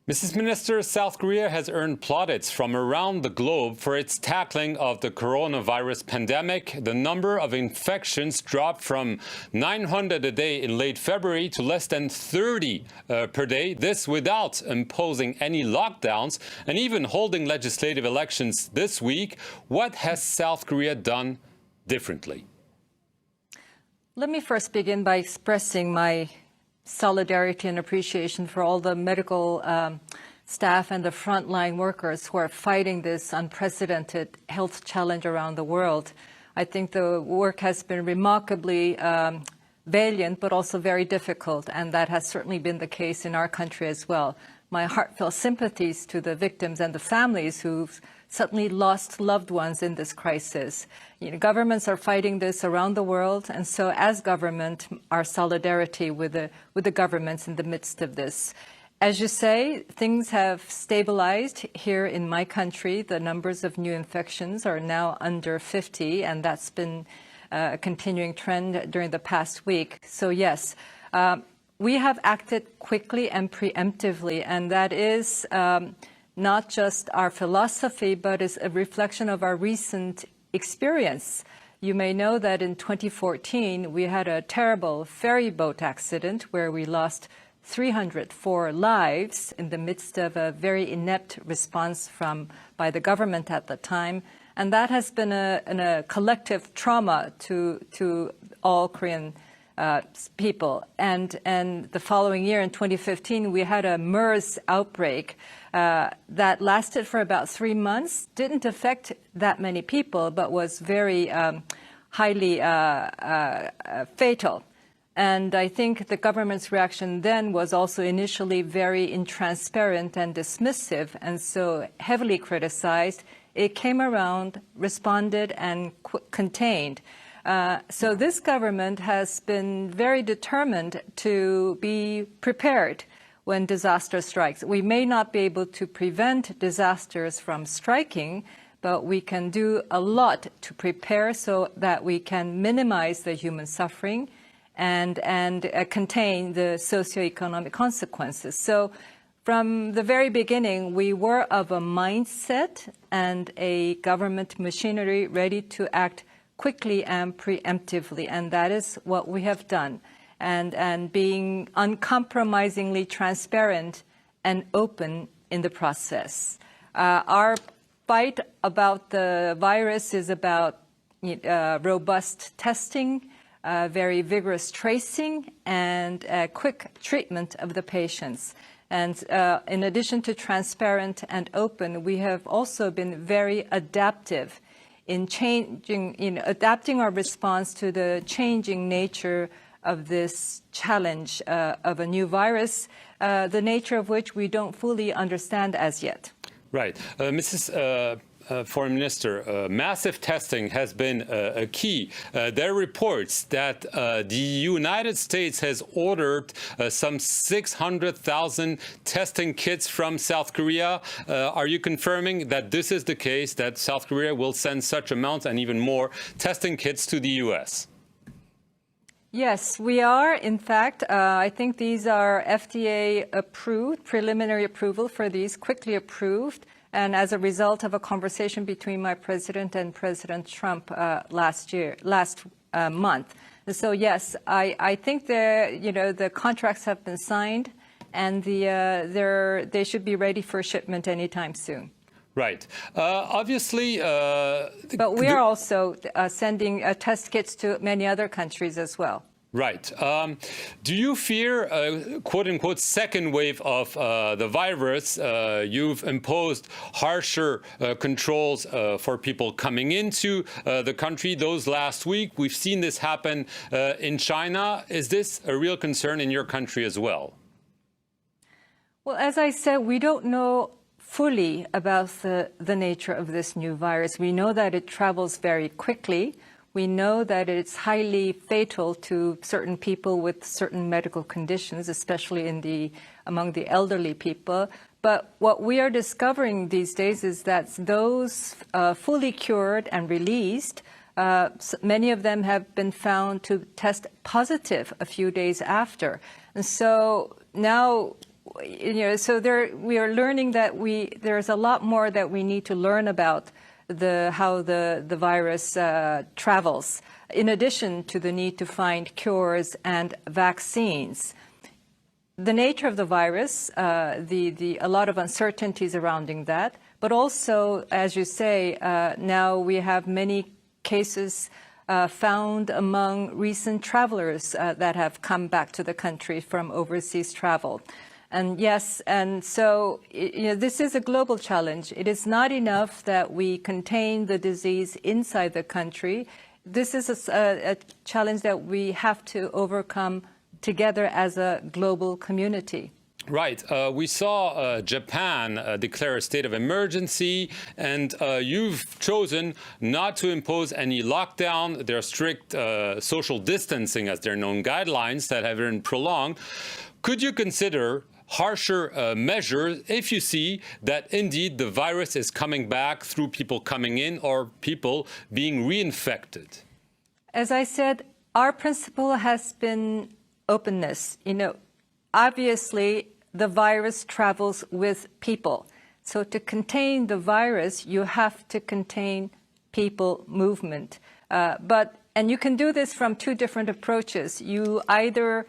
Mrs. Minister, South Korea has earned plaudits from around the globe for its tackling of the coronavirus pandemic. The number of infections dropped from 900 a day in late February to less than 30 per day. This without imposing any lockdowns and even holding legislative elections this week. What has South Korea done differently? Let me first begin by expressing my solidarity and appreciation for all the medical staff and the frontline workers who are fighting this unprecedented health challenge around the world. I think the work has been remarkably valiant, but also very difficult, and that has certainly been the case in our country as well. My heartfelt sympathies to the victims and the families who've suddenly lost loved ones in this crisis. Governments are fighting this around the world, and so as government, our solidarity with the governments in the midst of this. As you say, things have stabilized here in my country. The numbers of new infections are now under 50, and that's been a continuing trend during the past week. So yes, we have acted quickly and preemptively, and that is not just our philosophy, but is a reflection of our recent experience. You may know that in 2014, we had a terrible ferry boat accident where we lost 304 lives in the midst of a very inept response by the government at the time. And that has been a collective trauma to all Korean people. And the following year, in 2015, we had a MERS outbreak that lasted for about 3 months, didn't affect that many people, but was very highly fatal. And I think the government's reaction then was also initially very intransparent and dismissive, and so heavily criticized. It came around, responded, and contained. So this government has been very determined to be prepared when disaster strikes. We may not be able to prevent disasters from striking, but we can do a lot to prepare so that we can minimize the human suffering and contain the socioeconomic consequences. So from the very beginning, we were of a mindset and a government machinery ready to act quickly and preemptively, and that is what we have done. And being uncompromisingly transparent and open in the process. Our fight about the virus is about robust testing, very vigorous tracing, and quick treatment of the patients. And in addition to transparent and open, we have also been very adaptive in adapting our response to the changing nature of this challenge of a new virus, the nature of which we don't fully understand as yet. Right. Mrs. Foreign Minister, massive testing has been a key. There are reports that the United States has ordered some 600,000 testing kits from South Korea. Are you confirming that this is the case, that South Korea will send such amounts and even more testing kits to the U.S.? Yes, we are. In fact, I think these are FDA approved, preliminary approval for these, quickly approved, and as a result of a conversation between my president and President Trump last month. So yes, I think the contracts have been signed, and they should be ready for shipment anytime soon. Right. Obviously, but we are also sending test kits to many other countries as well. Right. Do you fear a quote-unquote second wave of the virus? You've imposed harsher controls for people coming into the country. Those last week, we've seen this happen in China. Is this a real concern in your country as well? Well, as I said, we don't know fully about the nature of this new virus. We know that it travels very quickly. We know that it's highly fatal to certain people with certain medical conditions, especially among the elderly people. But what we are discovering these days is that those fully cured and released, many of them have been found to test positive a few days after. And so now so we are learning that there's a lot more that we need to learn about how the virus travels, in addition to the need to find cures and vaccines. The nature of the virus, a lot of uncertainties surrounding that, but also, as you say, now we have many cases found among recent travelers that have come back to the country from overseas travel. And yes, and so this is a global challenge. It is not enough that we contain the disease inside the country. This is a challenge that we have to overcome together as a global community. Right. We saw Japan declare a state of emergency, and you've chosen not to impose any lockdown. There are strict social distancing, as they're known, guidelines that have been prolonged. Could you consider harsher measures if you see that indeed the virus is coming back through people coming in or people being reinfected? As I said, our principle has been openness. Obviously, the virus travels with people. So to contain the virus, you have to contain people movement. And you can do this from two different approaches. You either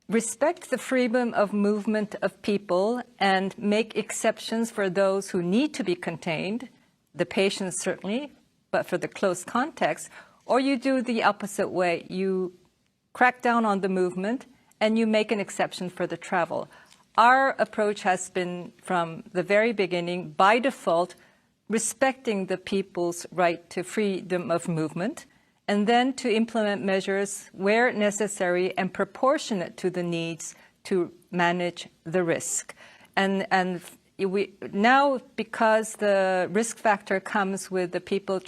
respect the freedom of movement of people and make exceptions for those who need to be contained, the patients certainly, but for the close context, or you do the opposite way. You crack down on the movement and you make an exception for the travel. Our approach has been from the very beginning, by default, respecting the people's right to freedom of movement, and then to implement measures where necessary and proportionate to the needs to manage the risk. And now, because the risk factor comes with the people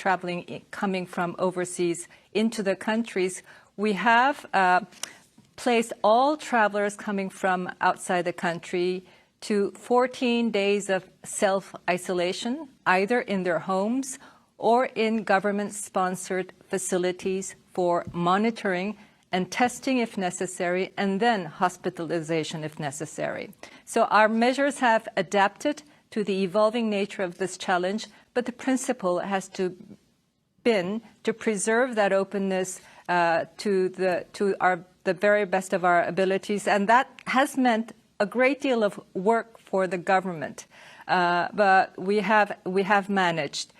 coming from overseas into the countries, we have placed all travelers coming from outside the country to 14 days of self-isolation, either in their homes or in government-sponsored facilities for monitoring and testing if necessary, and then hospitalization if necessary. So our measures have adapted to the evolving nature of this challenge, but the principle has been to preserve that openness to the very best of our abilities, and that has meant a great deal of work for the government. But we have managed.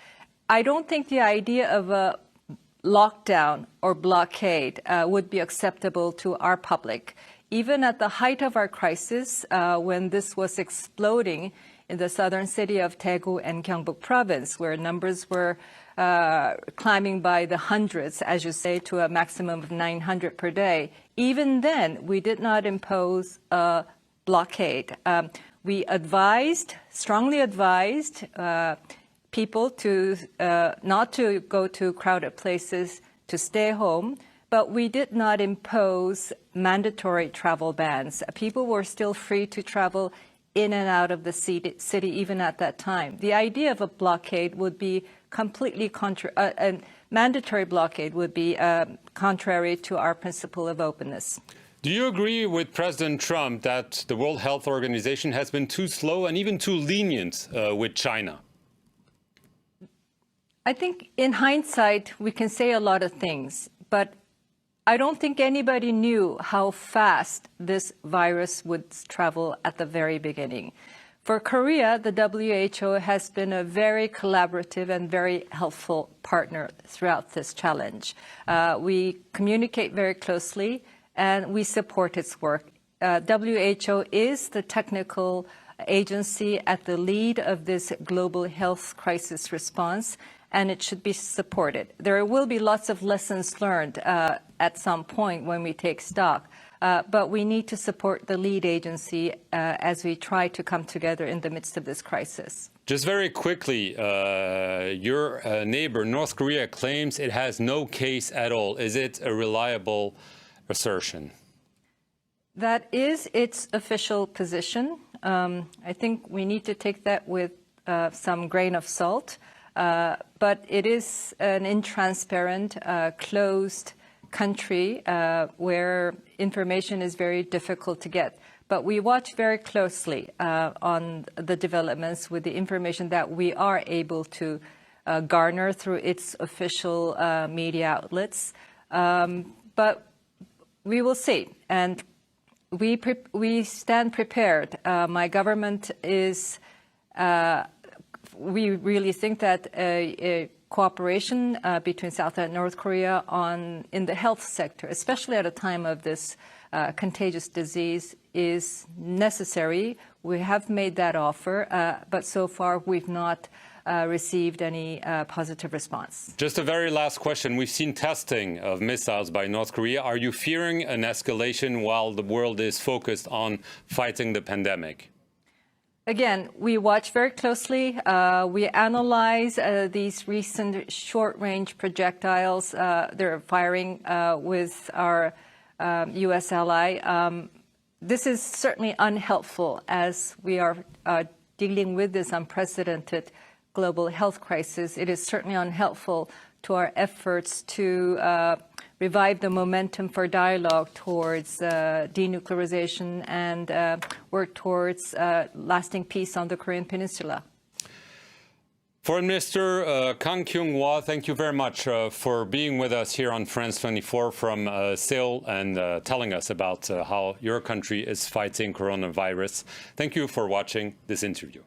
I don't think the idea of a lockdown or blockade would be acceptable to our public. Even at the height of our crisis, when this was exploding in the southern city of Daegu and Gyeongbuk province, where numbers were climbing by the hundreds, as you say, to a maximum of 900 per day, even then, we did not impose a blockade. We strongly advised people to not to go to crowded places, to stay home, but we did not impose mandatory travel bans. People were still free to travel in and out of the city even at that time. The idea of a blockade would be completely a mandatory blockade would be contrary to our principle of openness. Do you agree with President Trump that the World Health Organization has been too slow and even too lenient with China? I think in hindsight, we can say a lot of things, but I don't think anybody knew how fast this virus would travel at the very beginning. For Korea, the WHO has been a very collaborative and very helpful partner throughout this challenge. We communicate very closely and we support its work. WHO is the technical agency at the lead of this global health crisis response, and it should be supported. There will be lots of lessons learned at some point when we take stock, but we need to support the lead agency as we try to come together in the midst of this crisis. Just very quickly, your neighbor, North Korea, claims it has no case at all. Is it a reliable assertion? That is its official position. I think we need to take that with some grain of salt. But it is an intransparent, closed country where information is very difficult to get. But we watch very closely on the developments with the information that we are able to garner through its official media outlets. But we will see. And we stand prepared. My government is, we really think that a cooperation between South and North Korea in the health sector, especially at a time of this contagious disease, is necessary. We have made that offer, but so far we've not received any positive response. Just a very last question. We've seen testing of missiles by North Korea. Are you fearing an escalation while the world is focused on fighting the pandemic? Again, we watch very closely. We analyze these recent short-range projectiles they're firing with our U.S. ally. This is certainly unhelpful as we are dealing with this unprecedented global health crisis. It is certainly unhelpful to our efforts to revive the momentum for dialogue towards denuclearization and work towards lasting peace on the Korean Peninsula. Foreign Minister 강경화, thank you very much for being with us here on France24 from Seoul and telling us about how your country is fighting coronavirus. Thank you for watching this interview.